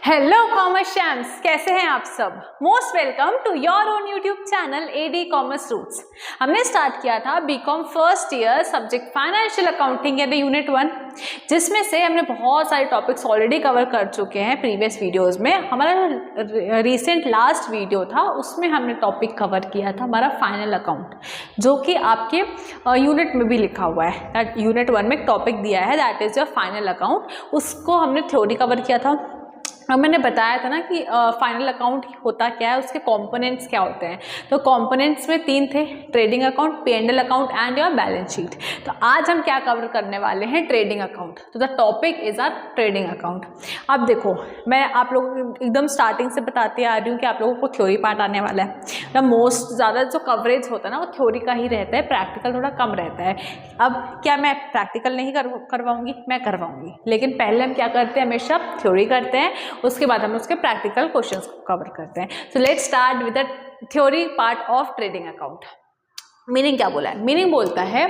Hello commerce शैम्स, कैसे हैं आप सब। Most welcome to your own YouTube channel AD commerce roots. हमने स्टार्ट किया था BCom first year subject financial accounting यानी यूनिट 1, जिसमें से हमने बहुत सारे टॉपिक्स ऑलरेडी कवर कर चुके हैं प्रीवियस वीडियोस में। हमारा रिसेंट लास्ट वीडियो था, उसमें हमने टॉपिक कवर किया था हमारा फाइनल अकाउंट, जो कि आपके यूनिट में भी लिखा हुआ है। यूनिट 1 में एक टॉपिक दिया है that is your final account, उसको हमने थ्योरी कवर किया था। अब मैंने बताया था ना कि फाइनल अकाउंट होता क्या है, उसके कंपोनेंट्स क्या होते हैं। तो कंपोनेंट्स में 3 थे, trading account, P&L account and your balance sheet. तो आज हम क्या कवर करने वाले हैं, ट्रेडिंग अकाउंट। तो the topic is our trading account. अब देखो, मैं आप लोगों को एकदम स्टार्टिंग से बताती आ रही हूँ कि आप लोगों को थ्योरी पार्ट आने वाला है। मतलब मोस्ट ज़्यादा जो कवरेज होता है ना वो थ्योरी का ही रहता है, प्रैक्टिकल थोड़ा कम रहता है। अब क्या मैं प्रैक्टिकल नहीं करवाऊँगी, मैं करवाऊँगी, लेकिन पहले हम क्या करते हैं, हमेशा थ्योरी करते हैं, उसके बाद हम उसके प्रैक्टिकल क्वेश्चंस को कवर करते हैं। So let's start with the theory part of trading account. Meaning क्या बोला है, मीनिंग बोलता है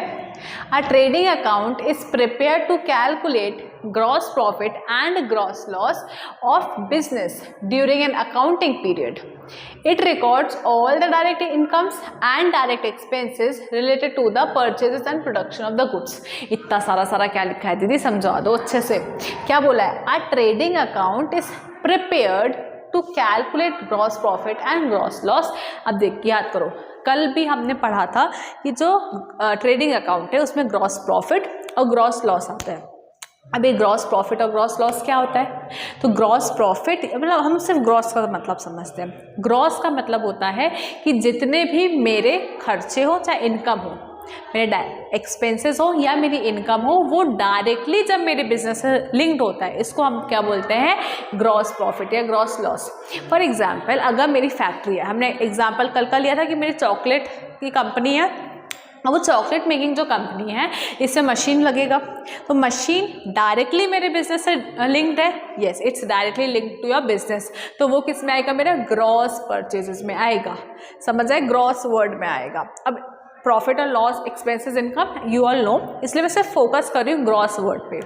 a trading account is prepare to calculate gross profit and gross loss of business during an accounting period. It records all the direct incomes and direct expenses related to the purchases and production of the goods. इतना सारा क्या लिखा है दीदी, समझा दो अच्छे से। क्या बोला है, a trading account is prepared to calculate gross profit and gross loss. अब देखिए, याद करो, कल भी हमने पढ़ा था कि जो ट्रेडिंग अकाउंट है उसमें ग्रॉस प्रॉफिट और ग्रॉस लॉस आता है। अभी ग्रॉस प्रॉफिट और ग्रॉस लॉस क्या होता है, तो ग्रॉस प्रॉफिट मतलब हम सिर्फ ग्रॉस का मतलब समझते हैं। ग्रॉस का मतलब होता है कि जितने भी मेरे खर्चे हो, चाहे इनकम हो, मेरे एक्सपेंसेस हो या मेरी इनकम हो, वो डायरेक्टली जब मेरे बिजनेस से लिंक्ड होता है, इसको हम क्या बोलते हैं, ग्रॉस प्रॉफिट या ग्रॉस लॉस। फॉर एग्जांपल, अगर मेरी फैक्ट्री है, हमने एग्जांपल कल का लिया था कि मेरी चॉकलेट की कंपनी है, वो चॉकलेट मेकिंग जो कंपनी है, इससे मशीन लगेगा, तो मशीन डायरेक्टली मेरे बिजनेस से लिंक्ड है। Yes, it's directly linked to your business. तो वो किस में आएगा, मेरा ग्रॉस परचेजेस में आएगा, समझ आए, ग्रॉस वर्ड में आएगा। अब प्रॉफिट और loss, expenses, income you all know, इसलिए मैं सिर्फ फोकस कर रही हूँ ग्रॉस वर्ड पे।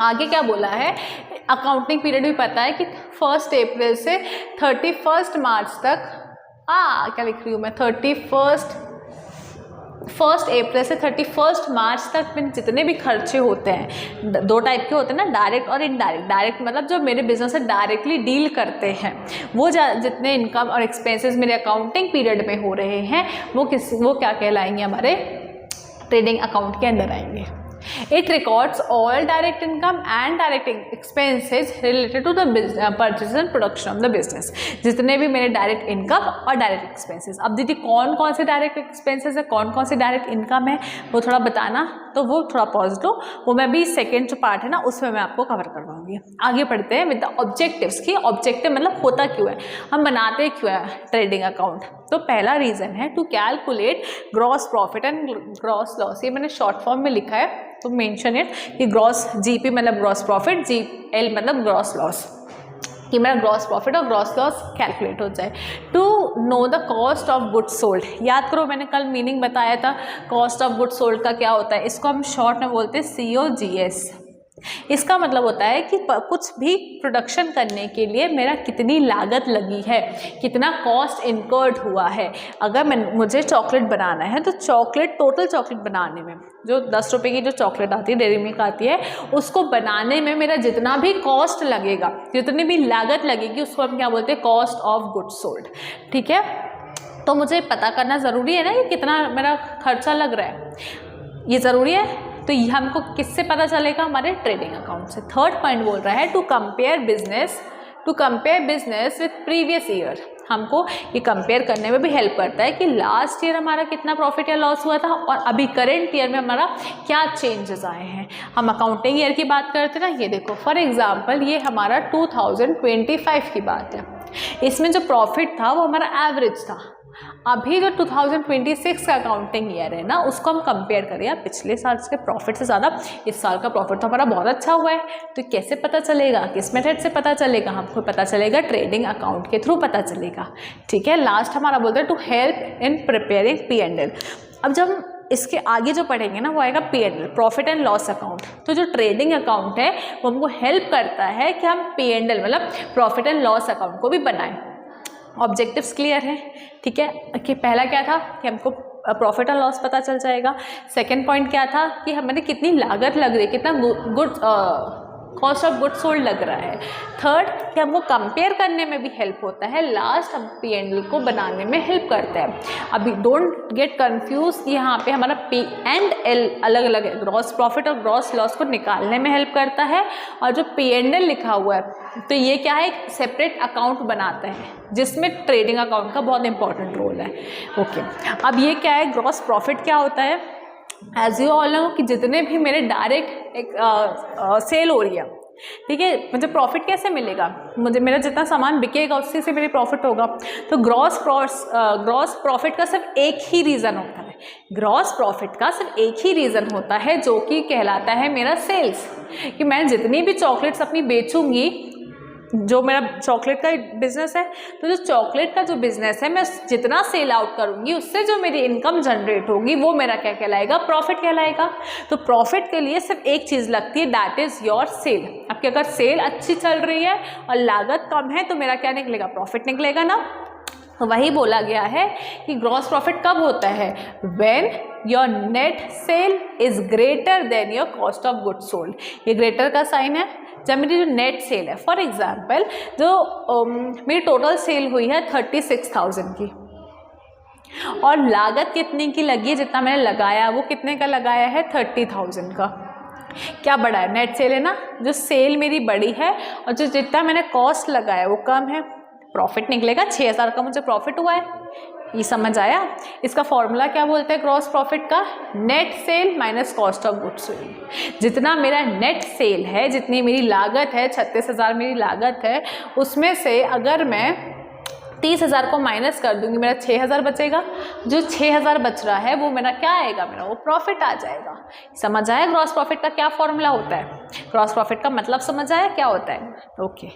आगे क्या बोला है, अकाउंटिंग पीरियड भी पता है कि 1 अप्रैल से 31 मार्च तक, क्या लिख रही हूँ मैं, 1 अप्रैल से 31 मार्च तक में जितने भी खर्चे होते हैं, 2 टाइप के होते हैं ना, डायरेक्ट और इनडायरेक्ट। डायरेक्ट मतलब जो मेरे बिजनेस से डायरेक्टली डील करते हैं, वो जितने इनकम और एक्सपेंसेस मेरे अकाउंटिंग पीरियड में हो रहे हैं, वो क्या कहलाएंगे, हमारे ट्रेडिंग अकाउंट के अंदर आएंगे। It records all direct income and direct expenses related to the purchase and production of the business. जितने भी मेरे डायरेक्ट इनकम और डायरेक्ट एक्सपेंसेस। अब दीदी कौन कौन से डायरेक्ट एक्सपेंसेस है, कौन कौन से डायरेक्ट इनकम है, वो थोड़ा बताना, तो वो थोड़ा पॉज लो, वो मैं भी सेकेंड जो पार्ट है ना उसमें मैं आपको कवर करवाऊंगी। आगे बढ़ते हैं विद द ऑब्जेक्टिव्स की। ऑब्जेक्टिव मतलब होता क्यों है, हम बनाते क्यों है ट्रेडिंग अकाउंट। तो पहला रीज़न है to calculate gross profit and gross loss. ये मैंने शॉर्ट फॉर्म में लिखा है, तो मेंशन इट कि ग्रॉस GP मतलब ग्रॉस प्रॉफिट, GL मतलब ग्रॉस लॉस, कि मेरा ग्रॉस प्रॉफिट और ग्रॉस लॉस कैलकुलेट हो जाए। To know the cost of goods sold. याद करो, मैंने कल मीनिंग बताया था कॉस्ट ऑफ गुड्स सोल्ड का क्या होता है, इसको हम शॉर्ट में बोलते हैं COGS। इसका मतलब होता है कि कुछ भी प्रोडक्शन करने के लिए मेरा कितनी लागत लगी है, कितना कॉस्ट इनकर्ड हुआ है। अगर मुझे चॉकलेट बनाना है, तो टोटल चॉकलेट बनाने में जो 10 रुपये की जो चॉकलेट आती है, डेयरी मिल्क आती है, उसको बनाने में मेरा जितना भी कॉस्ट लगेगा, जितनी भी लागत लगेगी, उसको हम क्या बोलते हैं, कॉस्ट ऑफ गुड्स सोल्ड। ठीक है, तो मुझे पता करना ज़रूरी है ना कि कितना मेरा खर्चा लग रहा है, ये ज़रूरी है। तो ये हमको किससे पता चलेगा, हमारे ट्रेडिंग अकाउंट से। थर्ड पॉइंट बोल रहा है to compare business with previous year. हमको ये कंपेयर करने में भी हेल्प करता है कि लास्ट ईयर हमारा कितना प्रॉफिट या लॉस हुआ था और अभी करेंट ईयर में हमारा क्या चेंजेस आए हैं। हम अकाउंटिंग ईयर की बात करते हैं ना, ये देखो फॉर एग्जांपल ये हमारा 2025 की बात है, इसमें जो प्रॉफिट था वो हमारा एवरेज था। अभी जो 2026 का अकाउंटिंग ईयर है ना, उसको हम कंपेयर करें यार, पिछले साल के प्रॉफिट से ज़्यादा इस साल का प्रॉफिट तो हमारा बहुत अच्छा हुआ है। तो कैसे पता चलेगा, किस मेथड से पता चलेगा, हमको पता चलेगा ट्रेडिंग अकाउंट के थ्रू पता चलेगा। ठीक है, लास्ट हमारा बोलते हैं to help in preparing P&L। अब जब इसके आगे जो पढ़ेंगे ना वो आएगा P&L, profit and loss account. तो जो ट्रेडिंग अकाउंट है वो हमको हेल्प करता है कि हम P&L मतलब प्रॉफिट एंड लॉस अकाउंट को भी बनाएं। ऑब्जेक्टिव्स क्लियर है, ठीक है, कि पहला क्या था कि हमको प्रॉफिट एंड लॉस पता चल जाएगा। सेकेंड पॉइंट क्या था कि हमें कितनी लागत लग रही है, कितना good cost of good sold लग रहा है। थर्ड कि हमको कंपेयर करने में भी हेल्प होता है। लास्ट हम P&L को बनाने में हेल्प करता है। अभी डोंट गेट कंफ्यूज कि यहाँ पे हमारा P&L अलग अलग है। ग्रॉस प्रॉफिट और ग्रॉस लॉस को निकालने में हेल्प करता है, और जो P&L लिखा हुआ है तो ये क्या है, एक सेपरेट अकाउंट बनाता है जिसमें ट्रेडिंग अकाउंट का बहुत इंपॉर्टेंट रोल है। ओके, अब ये क्या है, ग्रॉस प्रॉफिट क्या होता है। एज यू ऑल नो कि जितने भी मेरे डायरेक्ट एक सेल हो रही है, ठीक है, मुझे प्रॉफिट कैसे मिलेगा, मुझे मेरा जितना सामान बिकेगा उससे से मेरी प्रॉफिट होगा। तो ग्रॉस प्रॉफिट का सिर्फ एक ही रीज़न होता है, ग्रॉस प्रॉफिट का सिर्फ एक ही रीज़न होता है जो कि कहलाता है मेरा सेल्स। कि मैं जितनी भी चॉकलेट्स अपनी बेचूंगी, जो मेरा चॉकलेट का बिजनेस है, तो जो चॉकलेट का जो बिजनेस है मैं जितना सेल आउट करूंगी उससे जो मेरी इनकम जनरेट होगी वो मेरा क्या कहलाएगा, प्रॉफिट कहलाएगा। तो प्रॉफिट के लिए सिर्फ एक चीज़ लगती है, दैट इज़ योर सेल। आपकी अगर सेल अच्छी चल रही है और लागत कम है तो मेरा क्या निकलेगा, प्रॉफिट निकलेगा ना। वही बोला गया है कि ग्रॉस प्रॉफिट कब होता है, when your net cell is greater than your cost of good sold. ये ग्रेटर का साइन है। जब मेरी जो नेट सेल है, फॉर एग्जांपल जो मेरी टोटल सेल हुई है 36,000 की, और लागत कितने की लगी है, जितना मैंने लगाया वो कितने का लगाया है, 30,000 का। क्या बढ़ा है, नेट सेल है ना। जो सेल मेरी बड़ी है और जो जितना मैंने कॉस्ट लगाया वो कम है, प्रॉफिट निकलेगा। 6,000 का मुझे प्रॉफिट हुआ है। ये समझ आया। इसका फॉर्मूला क्या बोलते हैं ग्रॉस प्रॉफिट का, net cell minus cost of goods sold. जितना मेरा नेट सेल है, जितनी मेरी लागत है, 36,000 मेरी लागत है, उसमें से अगर मैं 30,000 को माइनस कर दूंगी, मेरा 6,000 बचेगा। जो 6,000 बच रहा है वो मेरा क्या आएगा, मेरा वो प्रॉफिट आ जाएगा। समझ आया ग्रॉस प्रॉफिट का क्या फॉर्मूला होता है, ग्रॉस प्रॉफिट का मतलब समझ आया क्या होता है। ओके,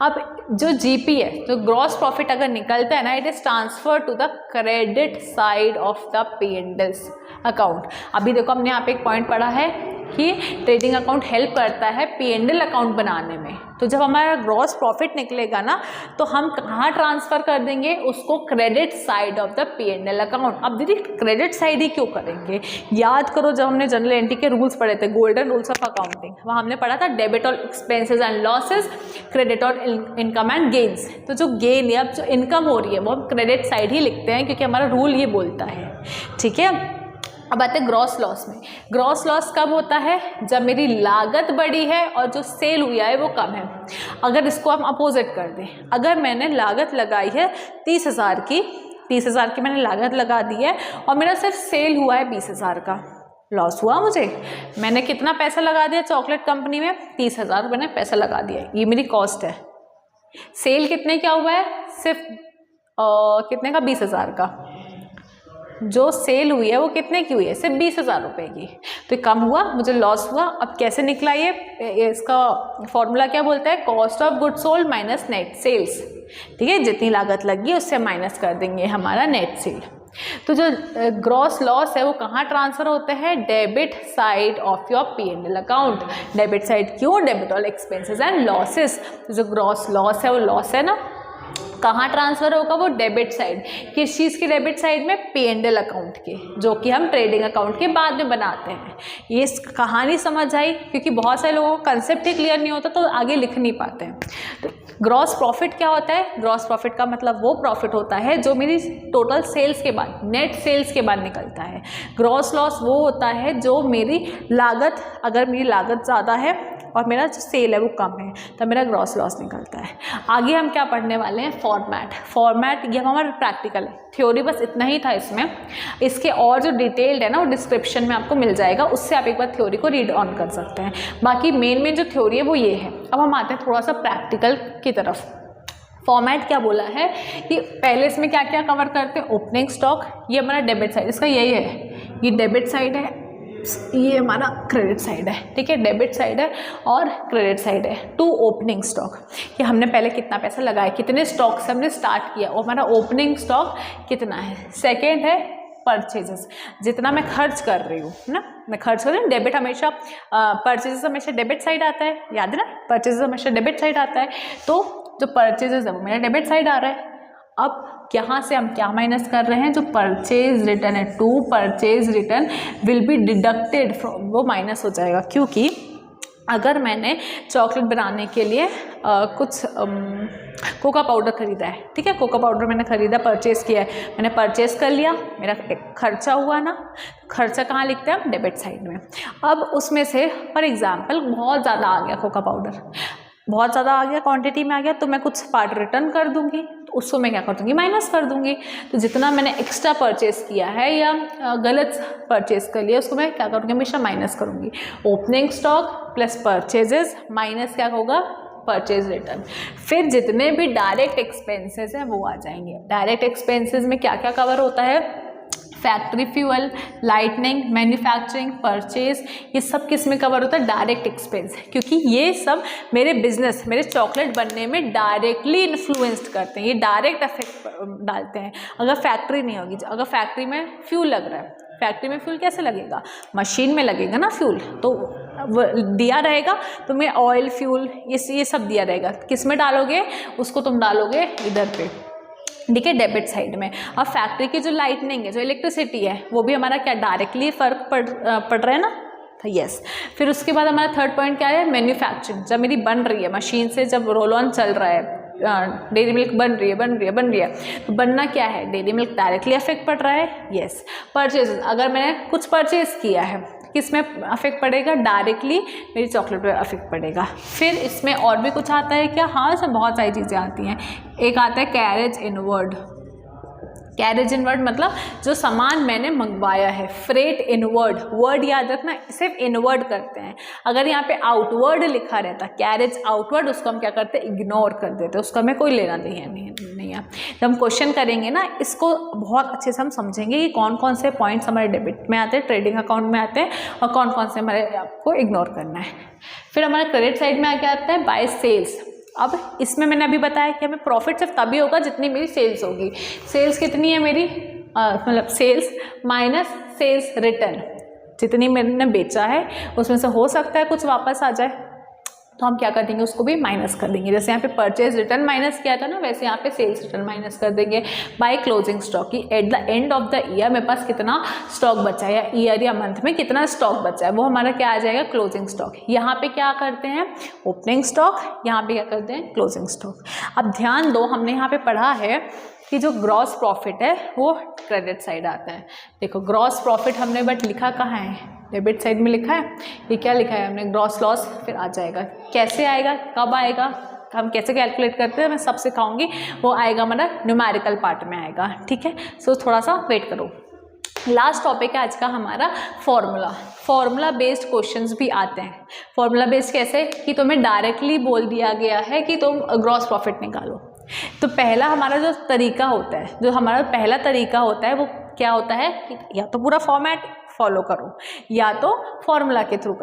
अब जो जीपी है, जो ग्रॉस प्रॉफिट अगर निकलता है ना, it is transfer to the credit side of the P&L account. अभी देखो हमने यहाँ पे एक पॉइंट पढ़ा है कि ट्रेडिंग अकाउंट हेल्प करता है P&L अकाउंट बनाने में। तो जब हमारा ग्रॉस प्रॉफिट निकलेगा ना, तो हम कहाँ ट्रांसफ़र कर देंगे उसको, credit side of the P&L account. अब दीदी क्रेडिट साइड ही क्यों करेंगे, याद करो जब हमने जनरल एंट्री के रूल्स पढ़े थे, गोल्डन रूल्स ऑफ अकाउंटिंग, वहाँ हमने पढ़ा था डेबिट और एक्सपेंसेस एंड लॉसेस, क्रेडिट और इनकम एंड गेन्स। तो जो गेन या जो इनकम हो रही है वो हम क्रेडिट साइड ही लिखते हैं, क्योंकि हमारा रूल ये बोलता है। ठीक है, अब आते हैं ग्रॉस लॉस में। ग्रॉस लॉस कब होता है, जब मेरी लागत बड़ी है और जो सेल हुआ है वो कम है। अगर इसको हम अपोजिट कर दें, अगर मैंने लागत लगाई है 30,000 की, 30,000 की मैंने लागत लगा दी है और मेरा सिर्फ सेल हुआ है 20,000 का, लॉस हुआ मुझे। मैंने कितना पैसा लगा दिया चॉकलेट कंपनी में, 30,000 मैंने पैसा लगा दिया, ये मेरी कॉस्ट है। सेल कितने क्या हुआ है, सिर्फ कितने का, 20,000 का। जो सेल हुई है वो कितने की हुई है, सिर्फ 20,000 रुपये की। तो कम हुआ, मुझे लॉस हुआ। अब कैसे निकला ये, इसका फॉर्मूला क्या बोलता है, cost of good sold minus net sales. ठीक है, जितनी लागत लगी उससे माइनस कर देंगे हमारा नेट सेल। तो जो ग्रॉस लॉस है वो कहाँ ट्रांसफर होते हैं, debit side of your P&L account. Debit side क्यों, debit all expenses and losses. जो ग्रॉस लॉस है वो लॉस है ना, कहाँ ट्रांसफ़र होगा, वो डेबिट साइड। किस चीज़ की डेबिट साइड में, P&L अकाउंट के, जो कि हम ट्रेडिंग अकाउंट के बाद में बनाते हैं। ये कहानी समझ आई, क्योंकि बहुत सारे लोगों को कंसेप्ट ही क्लियर नहीं होता तो आगे लिख नहीं पाते हैं। तो ग्रॉस प्रॉफिट क्या होता है, ग्रॉस प्रॉफिट का मतलब वो प्रॉफिट होता है जो मेरी टोटल सेल्स के बाद, नेट सेल्स के बाद निकलता है। ग्रॉस लॉस वो होता है जो मेरी लागत, अगर मेरी लागत ज़्यादा है और मेरा जो सेल है वो कम है, तो मेरा ग्रॉस लॉस निकलता है। आगे हम क्या पढ़ने वाले हैं, फॉर्मेट ये हमारा प्रैक्टिकल है। थ्योरी बस इतना ही था इसमें, इसके और जो डिटेल्ड है ना वो डिस्क्रिप्शन में आपको मिल जाएगा, उससे आप एक बार थ्योरी को रीड ऑन कर सकते हैं। बाकी मेन जो थ्योरी है वो ये है। अब हम आते हैं थोड़ा सा प्रैक्टिकल की तरफ। फॉर्मेट क्या बोला है कि पहले इसमें क्या क्या कवर करते हैं, ओपनिंग स्टॉक, ये हमारा डेबिट साइड, इसका यही है, ये डेबिट साइड है, ये हमारा क्रेडिट साइड है। ठीक है, डेबिट साइड है और क्रेडिट साइड है। टू ओपनिंग स्टॉक, कि हमने पहले कितना पैसा लगाया, कितने स्टॉक से हमने स्टार्ट किया और हमारा ओपनिंग स्टॉक कितना है। सेकेंड है परचेजेस, जितना मैं खर्च कर रही हूँ ना, मैं खर्च कर रही हूँ। डेबिट हमेशा परचेजेस हमेशा डेबिट साइड आता है, याद है ना, परचेजेस हमेशा डेबिट साइड आता है। तो जो परचेजेस है वो मेरा डेबिट साइड आ रहा है। अब यहाँ से हम क्या माइनस कर रहे हैं, जो परचेज रिटर्न है, to purchase return will be deducted from, वो माइनस हो जाएगा। क्योंकि अगर मैंने चॉकलेट बनाने के लिए कुछ कोका पाउडर ख़रीदा है, ठीक है, कोका पाउडर मैंने ख़रीदा, परचेज़ किया है, मैंने परचेज़ कर लिया, मेरा एक खर्चा हुआ ना, खर्चा कहाँ लिखते हैं हम, डेबिट साइड में। अब उसमें से फॉर एग्जांपल बहुत ज़्यादा आ गया कोका पाउडर, बहुत ज़्यादा आ गया, क्वांटिटी में आ गया, तो मैं कुछ पार्ट रिटर्न कर दूंगी, तो उसको मैं क्या कर दूंगी, माइनस कर दूंगी। तो जितना मैंने एक्स्ट्रा परचेज़ किया है या गलत परचेज़ कर लिया, उसको मैं क्या करूँगी, हमेशा माइनस करूँगी। Opening stock plus purchases minus क्या होगा, परचेज रिटर्न। फिर जितने भी डायरेक्ट एक्सपेंसेस हैं वो आ जाएंगे। डायरेक्ट एक्सपेंसेस में क्या क्या कवर होता है, factory fuel, lightning, manufacturing, purchase, ये सब किस में कवर होता है, डायरेक्ट एक्सपेंस, क्योंकि ये सब मेरे बिजनेस, मेरे चॉकलेट बनने में डायरेक्टली इन्फ्लुएंस्ड करते हैं, ये डायरेक्ट इफेक्ट डालते हैं। अगर फैक्ट्री नहीं होगी, अगर फैक्ट्री में फ्यूल लग रहा है, फैक्ट्री में फ्यूल कैसे लगेगा, मशीन में लगेगा ना फ्यूल, तो दिया रहेगा तुम्हें ऑयल फ्यूल, ये सब दिया रहेगा, किस में डालोगे, उसको तुम डालोगे इधर पे, ठीक है, डेबिट साइड में। और फैक्ट्री की जो लाइटनिंग है, जो इलेक्ट्रिसिटी है, वो भी हमारा क्या डायरेक्टली फर्क पड़ रहा है ना, तो यस। फिर उसके बाद हमारा थर्ड पॉइंट क्या है, मैन्युफैक्चरिंग, जब मेरी बन रही है मशीन से, जब रोल ऑन चल रहा है, डेयरी मिल्क बन रही है, तो बनना क्या है, डेयरी मिल्क डायरेक्टली अफेक्ट पड़ रहा है, यस। परचेज, अगर मैंने कुछ परचेज किया है, किस में अफेक्ट पड़ेगा, डायरेक्टली मेरी चॉकलेट पे अफेक्ट पड़ेगा। फिर इसमें और भी कुछ आता है क्या, हाँ, इसमें बहुत सारी चीज़ें आती हैं। एक आता है कैरेज इनवर्ड, कैरेज इनवर्ड मतलब जो सामान मैंने मंगवाया है, फ्रेट इनवर्ड, वर्ड याद रखना, सिर्फ इनवर्ड करते हैं। अगर यहाँ पे आउटवर्ड लिखा रहता, कैरेज आउटवर्ड, उसको हम क्या करते हैं, इग्नोर कर देते हैं, उसका हमें कोई लेना नहीं है। जब हम क्वेश्चन करेंगे ना, इसको बहुत अच्छे से हम समझेंगे कि कौन कौन से पॉइंट्स हमारे डेबिट में आते हैं, ट्रेडिंग अकाउंट में आते हैं, और कौन कौन से हमारे आपको इग्नोर करना है। फिर हमारे क्रेडिट साइड में आके आता है बाय सेल्स। अब इसमें मैंने अभी बताया कि हमें प्रॉफिट सिर्फ तभी होगा जितनी मेरी सेल्स होगी। सेल्स कितनी है मेरी, मतलब सेल्स माइनस सेल्स रिटर्न, जितनी मैंने बेचा है उसमें से हो सकता है कुछ वापस आ जाए, तो हम क्या कर देंगे, उसको भी माइनस कर देंगे। जैसे यहाँ पे परचेज रिटर्न माइनस किया था ना, वैसे यहाँ पे सेल्स रिटर्न माइनस कर देंगे। बाय क्लोजिंग स्टॉक, की at the end of the year मेरे पास कितना स्टॉक बचा है, या ईयर या मंथ में कितना स्टॉक बचा है, वो हमारा क्या आ जाएगा, क्लोजिंग स्टॉक। यहाँ पे क्या करते हैं, ओपनिंग स्टॉक, यहाँ पे क्या करते हैं, क्लोजिंग स्टॉक। अब ध्यान दो, हमने यहाँ पे पढ़ा है कि जो ग्रॉस प्रॉफिट है वो क्रेडिट साइड आता है। देखो ग्रॉस प्रॉफिट हमने बट लिखा कहाँ है, डेबिट साइड में लिखा है। ये क्या लिखा है हमने, ग्रॉस लॉस, फिर आ जाएगा। कैसे आएगा, कब आएगा, हम कैसे कैलकुलेट करते हैं, मैं सब सिखाऊंगी, वो आएगा हमारा न्यूमेरिकल पार्ट में आएगा, ठीक है। सो थोड़ा सा वेट करो। लास्ट टॉपिक है आज का हमारा फॉर्मूला बेस्ड क्वेश्चंस भी आते हैं। फॉर्मूला बेस्ड कैसे, कि तुम्हें डायरेक्टली बोल दिया गया है कि तुम ग्रॉस प्रॉफिट निकालो। तो पहला हमारा जो तरीका होता है, जो हमारा पहला तरीका होता है, वो क्या होता है कि या तो पूरा फॉर्मेट फॉलो करो या तो फॉर्मूला के थ्रू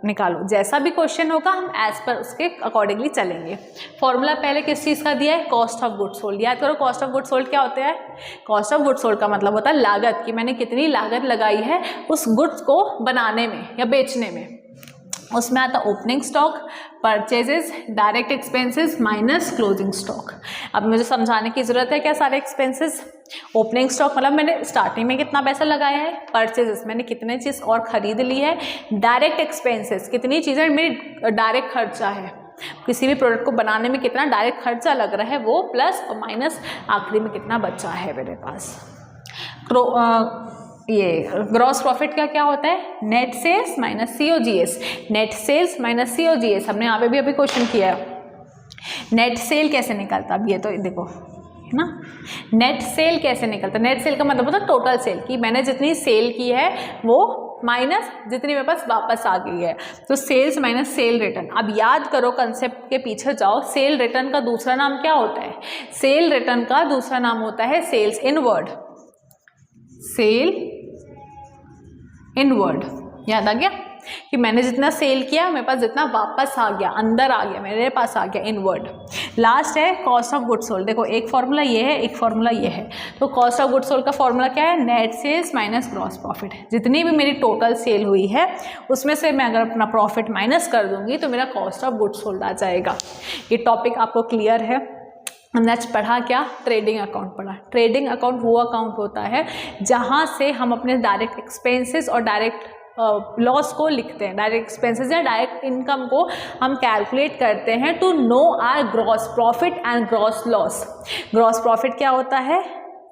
निकालो। जैसा भी क्वेश्चन होगा हम एज पर उसके अकॉर्डिंगली चलेंगे। फॉर्मूला पहले किस चीज़ का दिया है, कॉस्ट ऑफ गुड्स सोल्ड। याद करो कॉस्ट ऑफ गुड्स सोल्ड क्या होता है, कॉस्ट ऑफ गुड्स सोल्ड का मतलब होता है लागत, कि मैंने कितनी लागत लगाई है उस गुड्स को बनाने में या बेचने में। उसमें आता opening stock, purchases, direct expenses minus closing stock. अब मुझे समझाने की ज़रूरत है क्या सारे एक्सपेंसेस। ओपनिंग स्टॉक मतलब मैंने स्टार्टिंग में कितना पैसा लगाया है, परचेजेस मैंने कितने चीज़ और ख़रीद ली है, डायरेक्ट एक्सपेंसेस कितनी चीज़ें मेरी डायरेक्ट खर्चा है, किसी भी प्रोडक्ट को बनाने में कितना डायरेक्ट खर्चा लग रहा है वो, प्लस और माइनस आखिरी में कितना बचा है मेरे पास। ये ग्रॉस प्रॉफिट का क्या होता है, net sales minus COGS। Net sales minus COGS हमने यहाँ पे भी अभी क्वेश्चन किया है। नेट सेल कैसे निकलता, अब ये तो देखो है ना, नेट सेल कैसे निकलता। नेट सेल का मतलब होता है टोटल सेल, कि मैंने जितनी सेल की है वो माइनस जितनी मेरे पास वापस आ गई है, तो सेल्स माइनस सेल रिटर्न। अब याद करो, कंसेप्ट के पीछे जाओ। सेल रिटर्न का दूसरा नाम क्या होता है, सेल रिटर्न का दूसरा नाम होता है सेल्स इनवर्ड। सेल इनवर्ड याद आ गया, कि मैंने जितना सेल किया मेरे पास जितना वापस आ गया, अंदर आ गया, मेरे पास आ गया इनवर्ड। लास्ट है कॉस्ट ऑफ गुड्स सोल्ड। देखो एक फॉर्मूला ये है, एक फॉर्मूला ये है। तो कॉस्ट ऑफ गुड्स सोल्ड का फॉर्मूला क्या है, net sales minus gross profit. जितनी भी मेरी टोटल सेल हुई है उसमें से मैं अगर अपना प्रॉफिट माइनस कर दूंगी तो मेरा कॉस्ट ऑफ गुड्स सोल्ड आ जाएगा। ये टॉपिक आपको क्लियर है। नेक्स्ट पढ़ा क्या, ट्रेडिंग अकाउंट पढ़ा। ट्रेडिंग अकाउंट वो अकाउंट होता है जहाँ से हम अपने डायरेक्ट एक्सपेंसेस और डायरेक्ट लॉस को लिखते हैं, डायरेक्ट एक्सपेंसेस या डायरेक्ट इनकम को हम कैलकुलेट करते हैं to know our gross profit and gross loss. Gross profit क्या होता है,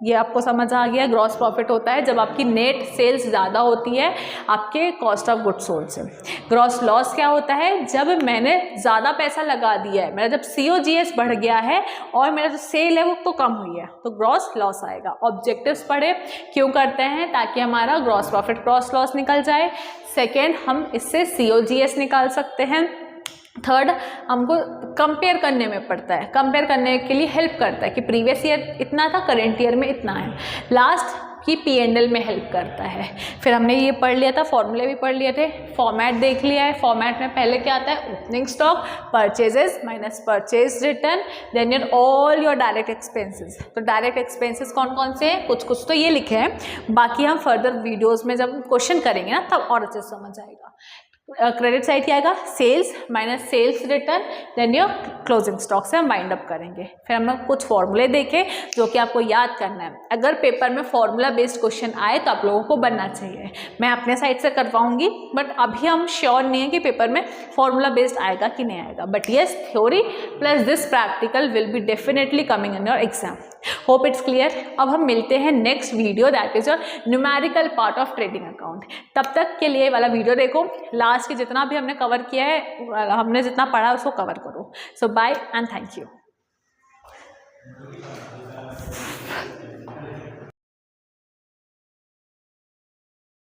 ये आपको समझ आ गया। ग्रॉस प्रॉफिट होता है जब आपकी नेट सेल्स ज़्यादा होती है आपके कॉस्ट ऑफ गुड्स सोल्ड से। ग्रॉस लॉस क्या होता है, जब मैंने ज़्यादा पैसा लगा दिया है, मेरा जब COGS बढ़ गया है और मेरा जो सेल है वो तो कम हुई है, तो ग्रॉस लॉस आएगा। ऑब्जेक्टिव्स पढ़े क्यों करते हैं, ताकि हमारा ग्रॉस प्रॉफिट ग्रॉस लॉस निकल जाए। सेकेंड, हम इससे COGS निकाल सकते हैं। थर्ड, हमको कंपेयर करने में पड़ता है, कंपेयर करने के लिए हेल्प करता है कि प्रीवियस ईयर इतना था, करेंट ईयर में इतना है। लास्ट की P&L में हेल्प करता है। फिर हमने ये पढ़ लिया था, फॉर्मूले भी पढ़ लिए थे, फॉर्मेट देख लिया है। फॉर्मेट में पहले क्या आता है, opening stock, purchases minus purchase return, then your all your direct expenses. तो डायरेक्ट एक्सपेंसेस कौन कौन से हैं, कुछ कुछ तो ये लिखे हैं, बाकी हम फर्दर वीडियोज़ में जब क्वेश्चन करेंगे ना तब और अच्छे से समझ आएगा। क्रेडिट साइड क्या आएगा, sales minus sales return, then your closing stock से हम वाइंड अप करेंगे। फिर हमने कुछ फॉर्मूले देखे जो कि आपको याद करना है। अगर पेपर में फॉर्मूला बेस्ड क्वेश्चन आए तो आप लोगों को बनना चाहिए। मैं अपने साइड से करवाऊंगी, बट अभी हम श्योर नहीं है कि पेपर में फॉर्मूला बेस्ड आएगा कि नहीं आएगा। But yes, theory plus this practical will be definitely coming in your exam. Hope it's clear. अब हम मिलते हैं next video, that is your numerical part of trading account. तब तक के लिए वाला वीडियो देखो, लास्ट की जितना भी हमने कवर किया है, हमने जितना पढ़ा उसको कवर करो। सो बाय एंड थैंक यू।